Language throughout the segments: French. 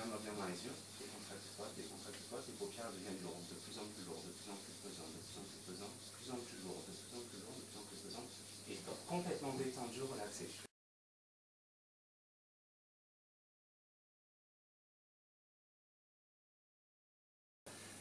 Regarde-moi bien dans les yeux. Décontracte-toi, décontracte-toi. Tes paupières deviennent lourdes, de plus en plus lourdes, de plus en plus pesantes, de plus en plus pesantes, de plus en plus lourdes, de plus en plus lourdes, de plus en plus pesantes. Et top. Complètement détendu, relaxé.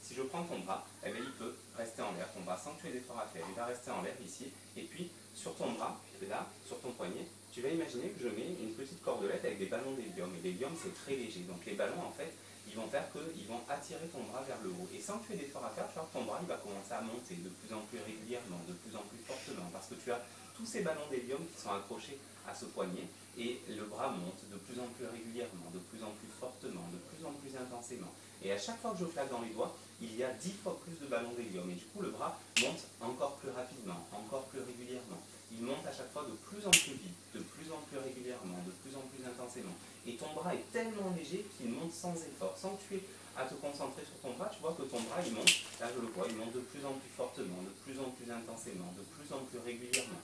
Si je prends ton bras, eh bien, il peut rester en l'air, ton bras, sans que tu aies d'effort à faire. Il va rester en l'air ici. Et puis, sur ton bras, là, sur ton poignet, tu vas imaginer que je mets une petite cordelette avec des ballons d'hélium. Et l'hélium, c'est très léger. Donc les ballons, en fait, ils vont faire qu'ils vont attirer ton bras vers le haut. Et sans que tu aies d'effort à faire, tu vois que ton bras, il va commencer à monter de plus en plus régulièrement, de plus en plus fortement. Parce que tu as tous ces ballons d'hélium qui sont accrochés à ce poignet. Et le bras monte de plus en plus régulièrement, de plus en plus fortement, de plus en plus intensément. Et à chaque fois que je flatte dans les doigts, il y a 10 fois plus de ballons d'hélium. Et du coup, le bras monte encore plus rapidement, encore plus régulièrement. Il monte à chaque fois de plus en plus vite, de plus en plus régulièrement, de plus en plus intensément. Et ton bras est tellement léger qu'il monte sans effort. Sans que tu aies à te concentrer sur ton bras, tu vois que ton bras, il monte, là je le vois, il monte de plus en plus fortement, de plus en plus intensément, de plus en plus régulièrement.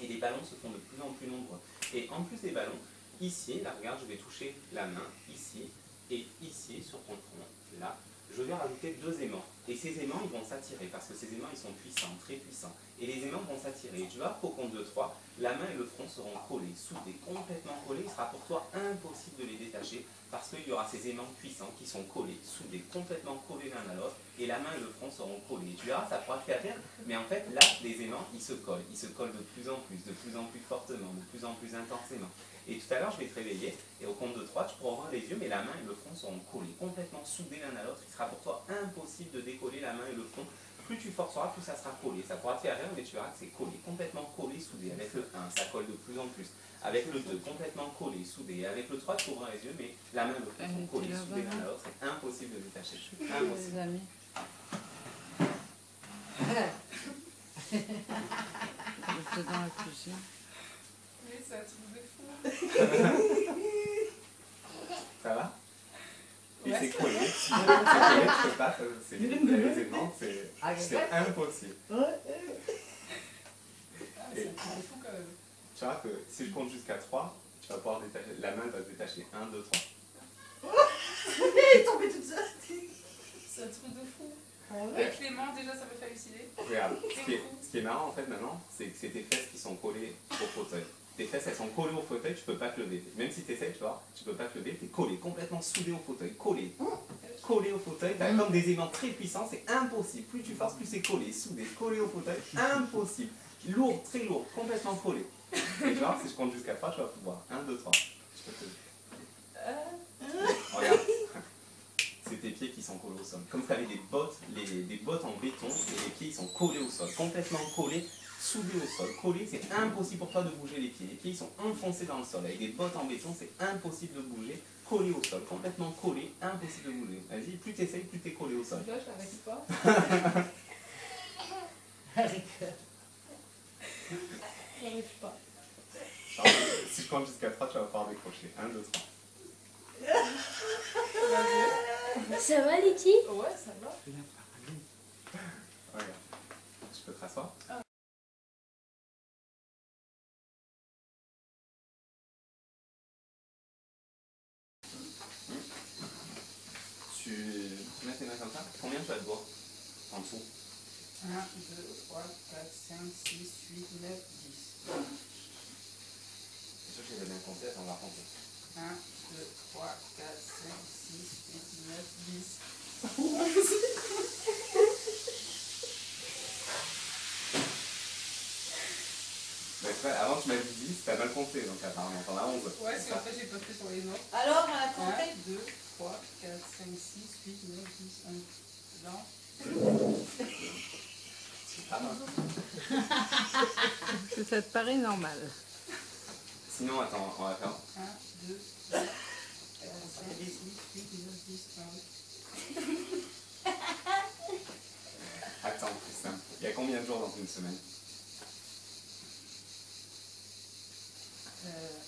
Et les ballons se font de plus en plus nombreux. Et en plus des ballons, ici, là regarde, je vais toucher la main, ici, et ici, sur ton front, là, je vais rajouter 2 aimants. Et ces aimants, ils vont s'attirer, parce que ces aimants, ils sont puissants, très puissants. Et les aimants vont s'attirer. Et tu vas, au compte de 3, la main et le front seront collés, soudés, complètement collés. Il sera pour toi impossible de les détacher, parce qu'il y aura ces aimants puissants qui sont collés, soudés, complètement collés l'un à l'autre. Et la main et le front seront collés. Tu verras, ça pourra te faire rire, mais en fait, là, les aimants, ils se collent de plus en plus fortement, de plus en plus intensément. Et tout à l'heure, je vais te réveiller, et au compte de 3, tu pourras ouvrir les yeux, mais la main et le front seront collés, complètement soudés l'un à l'autre. Il sera pour toi impossible de décoller la main et le front. Plus tu forceras, plus ça sera collé. Ça pourra te faire rire, mais tu verras que c'est collé, complètement collé, soudé. Avec le 1, ça colle de plus en plus. Avec le 2, complètement collé, soudé. Et avec le 3, tu ouvres les yeux, mais la main et le front sont collés, soudés l'un à l'autre. C'est impossible de détacher. Impossible. Les amis. J'étais dans la cuisine. Oui, c'est un truc de fou. Ça va? Et c'est collé. Si tu peux pas, c'est les aimants, c'est impossible. Ah, c'est un truc de fou quand même. Tu vois que si je compte jusqu'à 3, tu vas pouvoir détacher, la main va se détacher. 1, 2, 3. Elle est tombée toute seule. C'est un truc de fou. Avec les mains, déjà, ça me fait halluciner. Regarde, ce qui est marrant en fait maintenant, c'est que c'est tes fesses qui sont collées au fauteuil. Tes fesses, elles sont collées au fauteuil, tu peux pas te lever. Même si tu essaies, tu vois, tu peux pas te lever, tu es collé, complètement soudé au fauteuil, collé. Collé au fauteuil, tu as comme des aimants très puissants, c'est impossible. Plus tu forces, plus c'est collé, soudé, collé au fauteuil, impossible. Lourd, très lourd, complètement collé. Et tu vois, si je compte jusqu'à 3, tu vas pouvoir. 1, 2, 3. Je peux te lever. Regarde. C'est tes pieds qui sont collés au sol. Comme si tu avais des bottes en béton et les pieds ils sont collés au sol, complètement collés, soudés au sol. Collés, c'est impossible pour toi de bouger les pieds. Les pieds ils sont enfoncés dans le sol. Avec des bottes en béton, c'est impossible de bouger. Collé au sol, complètement collé, impossible de bouger. Vas-y, plus tu essayes, plus tu es collé au sol. Là, je n'arrive pas. J'arrive pas. Alors, si je compte jusqu'à 3, tu vas pouvoir décrocher. 1, 2, 3. Ça va, Letty? Ouais, ça va. Regarde. Tu peux te rasseoir? Tu mets tes mains comme ça. Combien tu as de doigts en dessous? 1, 2, 3, 4, 5, 6, 8, 9, 10. C'est sûr que je les ai bien comptés, attends, on va compter. 1, 2, 3, 4, 5, 6, 8, 9, 10. Mais avant tu m'as dit 10, t'as mal compté, donc apparemment t'en as 11. Ouais, si en fait j'ai pas fait sur les autres. Alors, on a 1, compté. 2, 3, 4, 5, 6, 8, 9, 10, 1. Non. C'est pas mal. Ça te paraît normal. Sinon, attends, on va faire. 1, 2, 3, 4, 5, 6, 8, 9, 10, 11. Attends, c'est simple. Il y a combien de jours dans une semaine?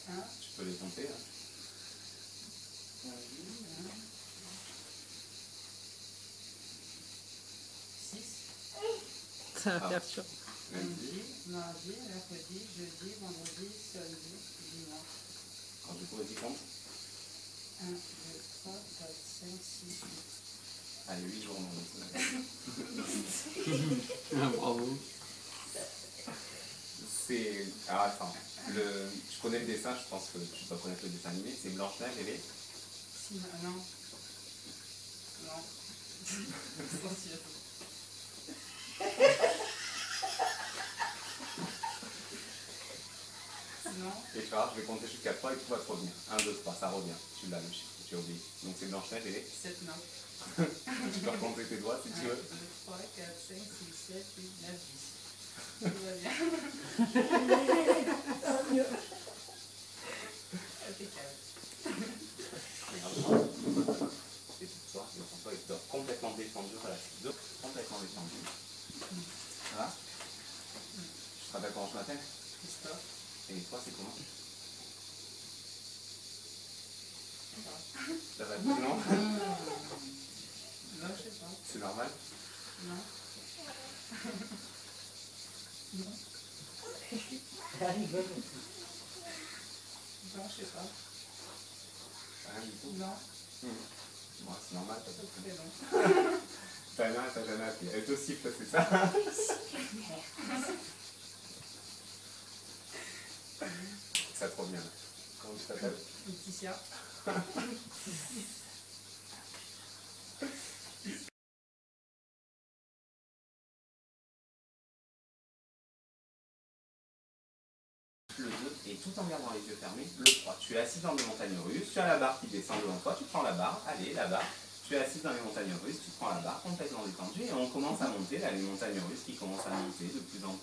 1, Tu peux les compter, hein. 6. Ça va faire chaud. Lundi, Mardi, mercredi, jeudi, vendredi, samedi, dimanche. quand du coup, vas-y, compte. 1, 2, 3, 4, 5, 6, 8. Allez, 8 jours dans une semaine. Ah, bravo. C'est... Alors attends, je connais le dessin, je pense que tu dois connaître le dessin animé, c'est Blanche-Neige et les... Si, non. Non. C'est sûr. Non. Et tu vois, je vais compter jusqu'à 3 et tout va te revenir. 1, 2, 3, ça revient. Tu l'as le chiffre, tu as oublié. Donc c'est Blanche-Neige et les... 7, 9. Tu peux compter tes doigts si tu 1, 2, veux. 3, 4, 5, 6, 7, 8, 9, 10. Tout va bien. Impeccable. Et pour toi, le François il dort complètement détendu, relaxé. Complètement détendu. Ça va? Tu te rappelles comment je m'appelle? Christophe. Et toi, c'est comment? Ça va bien, non? Non, je sais pas. C'est normal? Non. Non. Elle rigole. Non, je sais pas. Rien du tout? Non. Bon, c'est normal, t'as Ça pas fait long. ta main, t'as jamais appelé. Elle te siffle, c'est ça? Ça te revient. Comment tu t'appelles? Laetitia. Le 2, et tout en gardant les yeux fermés, le 3. Tu es assis dans les montagnes russes, tu as la barre qui descend devant toi, tu prends la barre, allez, la barre. Tu es assis dans les montagnes russes, tu prends la barre complètement détendue et on commence à monter, là, les montagnes russes qui commencent à monter de plus en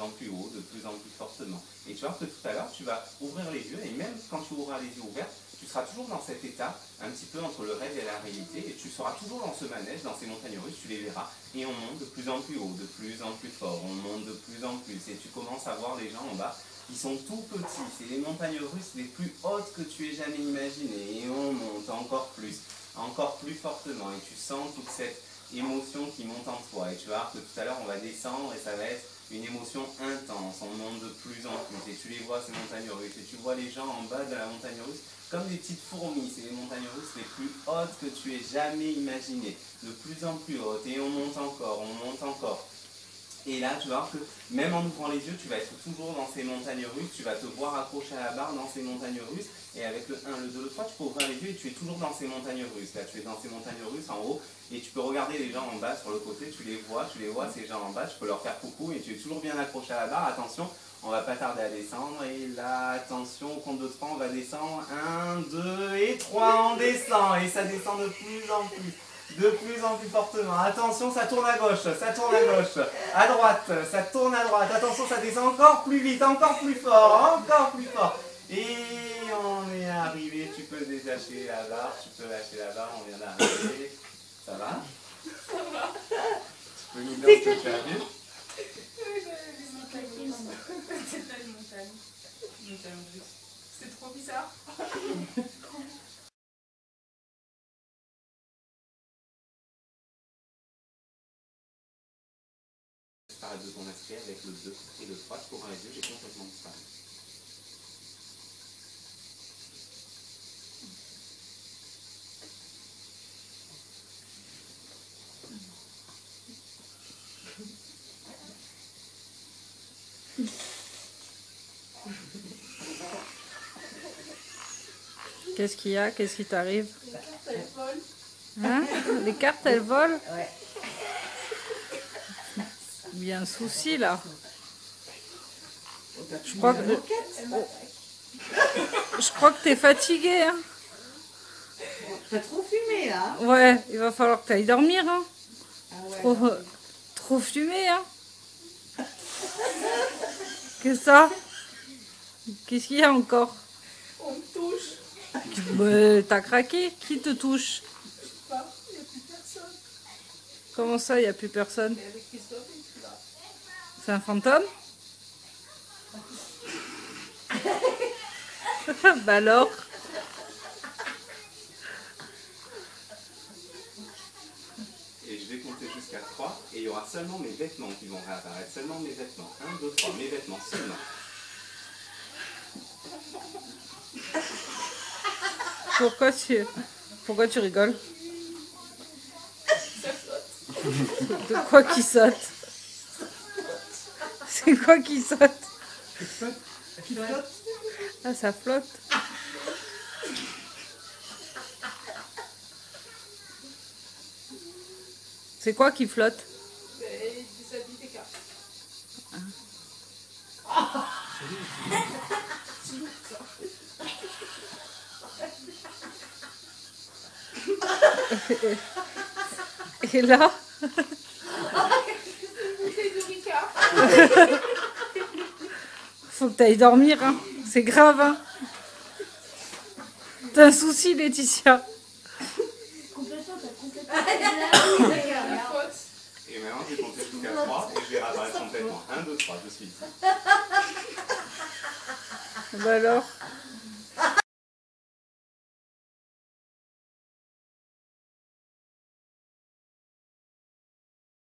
plus haut, de plus en plus fortement. Et tu vois que tout à l'heure, tu vas ouvrir les yeux et même quand tu ouvriras les yeux ouverts, tu seras toujours dans cet état, un petit peu entre le rêve et la réalité, et tu seras toujours dans ce manège, dans ces montagnes russes, tu les verras, et on monte de plus en plus haut, de plus en plus fort, on monte de plus en plus, et tu commences à voir les gens en bas qui sont tout petits, c'est les montagnes russes les plus hautes que tu aies jamais imaginées, et on monte encore plus fortement, et tu sens toute cette émotion qui monte en toi, et tu vas voir que tout à l'heure on va descendre, et ça va être une émotion intense, on monte de plus en plus, et tu les vois ces montagnes russes, et tu vois les gens en bas de la montagne russe comme des petites fourmis, c'est les montagnes russes les plus hautes que tu aies jamais imaginées, de plus en plus hautes, et on monte encore, et là tu vas voir que même en ouvrant les yeux, tu vas être toujours dans ces montagnes russes, tu vas te voir accroché à la barre dans ces montagnes russes, et avec le 1, le 2, le 3, tu peux ouvrir les yeux et tu es toujours dans ces montagnes russes, là tu es dans ces montagnes russes en haut, et tu peux regarder les gens en bas sur le côté, tu les vois ces gens en bas, tu peux leur faire coucou, et tu es toujours bien accroché à la barre, attention, on va pas tarder à descendre, et là, attention, au compte de 3, on va descendre, 1, 2 et 3, on descend, et ça descend de plus en plus fortement, attention, ça tourne à gauche, à droite, ça tourne à droite, attention, ça descend encore plus vite, encore plus fort, et on est arrivé, tu peux détacher la barre, on vient d'arriver, ça va? Tu peux nous dire ce que tu as vu? C'était une montagne. Une montagne russe. C'est trop bizarre. Disparaître de ton aspect avec le 2 et le 3, tu peux ouvrir les yeux, j'ai complètement disparu. Qu'est-ce qu'il y a? Qu'est-ce qui t'arrive? La carte, elle vole. Hein? Les cartes, elles volent? Ouais. Il y a un souci là. Je crois que t'es fatigué. Hein? T'as trop fumé là. Ouais, il va falloir que t'ailles dormir. Hein? Ah ouais. Trop fumé. Hein? Qu'est-ce ça? Qu'est-ce qu'il y a encore? On me touche. T'as craqué? Qui te touche? Je sais pas, il n'y a plus personne. Comment ça, il n'y a plus personne? Mais avec Christophe, il est plus là. C'est un fantôme? Bah alors? Et je vais compter jusqu'à 3, et il y aura seulement mes vêtements qui vont réapparaître, seulement mes vêtements. 1, 2, 3, mes vêtements seulement. Pourquoi Pourquoi tu rigoles? De quoi qui saute? C'est quoi qui saute? Qui flotte. Ah, ça flotte. C'est quoi qui flotte? Et des habits des cartes. Et là? Bouteille de Ricard. Faut que t'ailles dormir, hein. C'est grave, hein. T'as un souci, Laetitia? Complètement, t'as complètement. La faute. Et maintenant, je vais compter jusqu'à 3 et je vais réapparaître complètement. 1, 2, 3, de suite. Bah alors?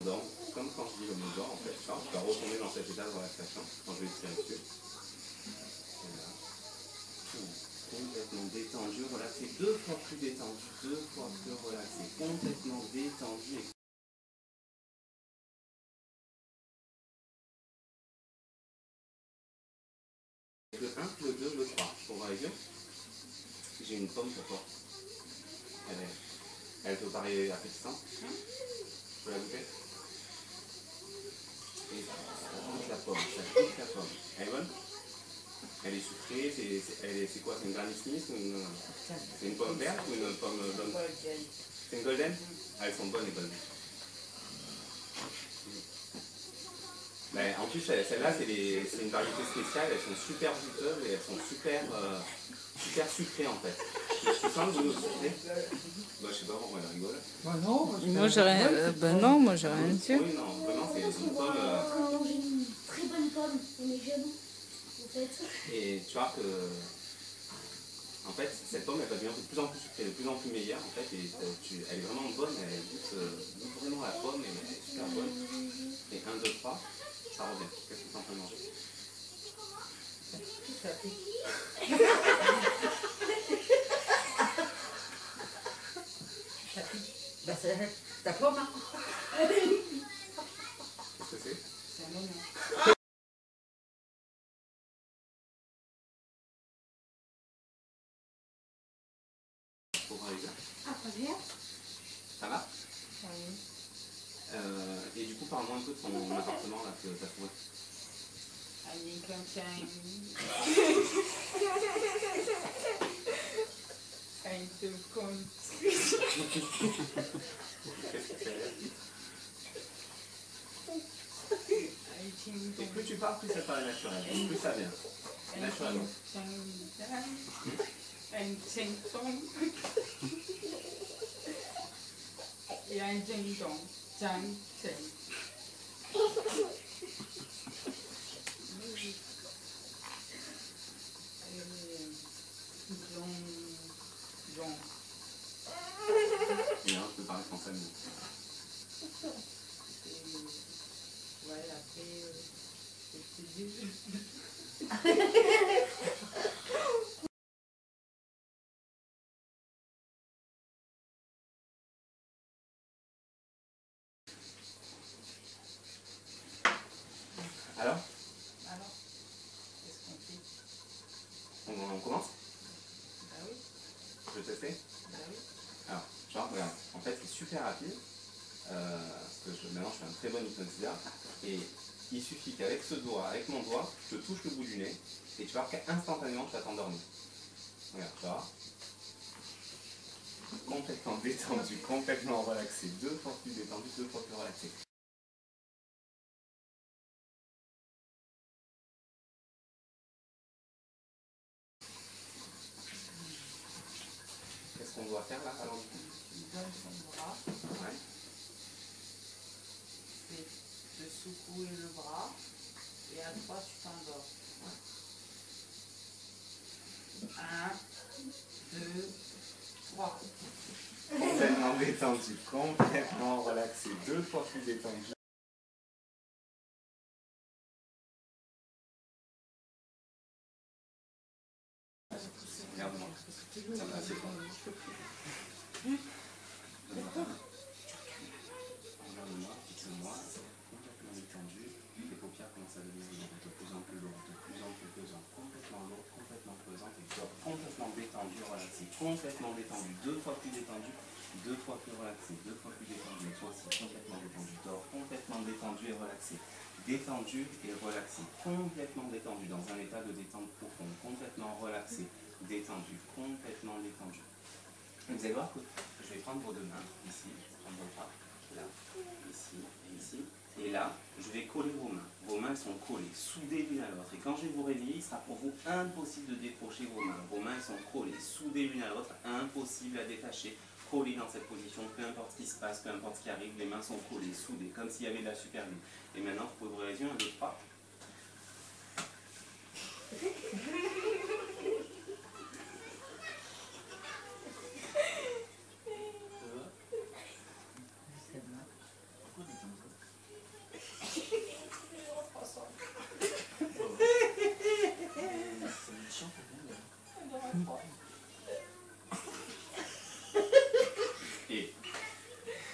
Donc, comme quand je dis le mot d'or, en fait, tu vois, je dois retomber dans cet état de relaxation quand je vais tirer dessus. Et là, complètement détendu, relaxé, 2 fois plus détendu, 2 fois plus relaxé, complètement détendu. Le 1, le 2, le 3. Pour voir les yeux, j'ai une pomme pour toi. Elle te paraît appétissante. Tu peux la goûter? Et ça goûte la pomme, ça goûte la pomme. Elle est bonne? Elle est sucrée, c'est quoi? C'est une Granny Smith ou une... C'est une pomme verte ou une pomme jaune? C'est une golden? Ah, elles sont bonnes les golden. Mais en plus, celle-là, c'est une variété spéciale, elles sont super juteuses et elles sont super sucrées en fait. Tu sens le goût sucré? Bah, je sais pas pourquoi elle rigole. Bah non, parce que Moi, j'ai rien. Bah non, moi, j'ai rien dit. Oui, non, vraiment, c'est une pomme. On mange une très bonne pomme, on est jaloux, en fait. Et tu vois que. En fait, cette pomme, elle va devenir de plus en plus sucrée, de plus en plus meilleure en fait. Et elle est vraiment bonne, elle goûte vraiment la pomme et elle est super bonne. Et 1, 2, 3, ça revient. Qu'est-ce que tu es en train de manger? bah, c'est ta pomme. Hein. Qu'est-ce que c'est? C'est un moment. Pour voir les yeux. Ah, pas bien. Ça va? Oui. Et du coup, parle-moi un peu de ton appartement là, que tu as trouvé. Allez, contient. Ein de compte. Qu'est-ce que c'est? Ein ting Et plus tu parles, plus ça paraît naturel. Plus ça vient. Naturellement. Un ting tong. Et un ting tong. Tang ting. Jean. Et alors, je peux parler français mieux. Ouais, après, je te dis. Alors, Alors, qu'est-ce qu'on fait? on commence? Bah oui, Je vais tester? bah oui. Alors, genre, regarde, en fait, c'est super rapide. Parce que maintenant, je suis un très bon hypnotiseur. Et il suffit qu'avec ce doigt, avec mon doigt, je te touche le bout du nez. Et tu vas voir qu'instantanément, tu vas t'endormir. Regarde, tu vois. Complètement détendu, complètement relaxé. 2 fois plus détendu, 2 fois plus relaxé. Qu'est-ce qu'on doit faire là alors du coup? Tu donnes son bras, Ouais. c'est de secouer le bras, et à 3, tu t'endors. 1, 2, 3. Complètement détendu, complètement relaxé. 2 fois plus détendu. Regarde-moi. Ça va, c'est bon. Regarde-moi, fixe-moi, complètement détendu. Les paupières commencent à devenir de plus en plus lourdes, de plus en plus pesantes, complètement lourdes, complètement pesantes, et corps complètement détendu, relaxé, complètement détendu, 2 fois plus détendu, 2 fois plus relaxé, 2 fois plus détendu, et toi aussi complètement détendu, dors complètement détendu et relaxé, détendu et relaxé, complètement détendu, dans un état de détente profonde, complètement relaxé, détendu, complètement détendu. Vous allez voir que je vais prendre vos 2 mains, ici, prendre vos bras, là, ici et ici, et là, je vais coller vos mains. Vos mains sont collées, soudées l'une à l'autre. Et quand je vais vous réveiller, il sera pour vous impossible de décrocher vos mains. Vos mains sont collées, soudées l'une à l'autre, impossible à détacher. Collées dans cette position, peu importe ce qui se passe, peu importe ce qui arrive, les mains sont collées, soudées, comme s'il y avait de la supervision. Et maintenant, vous pouvez ouvrir les yeux, 1, 2, 3. Et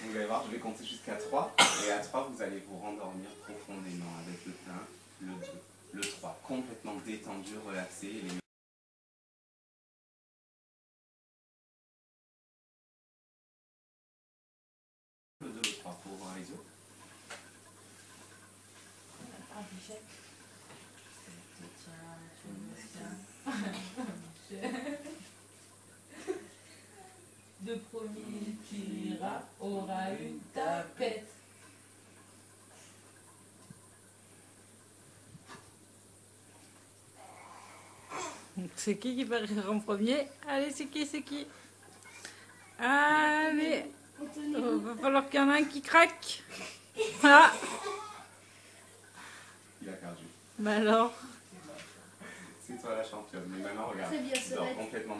vous allez voir, je vais compter jusqu'à 3. Et à 3, vous allez vous rendormir profondément avec le 1, le 2, le 3. Complètement détendu, relaxé. Et les le 2, le 3 pour ouvrir les yeux. Le premier qui ira aura une tapette. C'est qui va rire en premier? Allez, c'est qui? Allez, va falloir qu'il y en a un qui craque. Ah, Il a perdu. bah alors. C'est toi la championne. Mais maintenant, regarde, Très bien, tu ça dors va être- complètement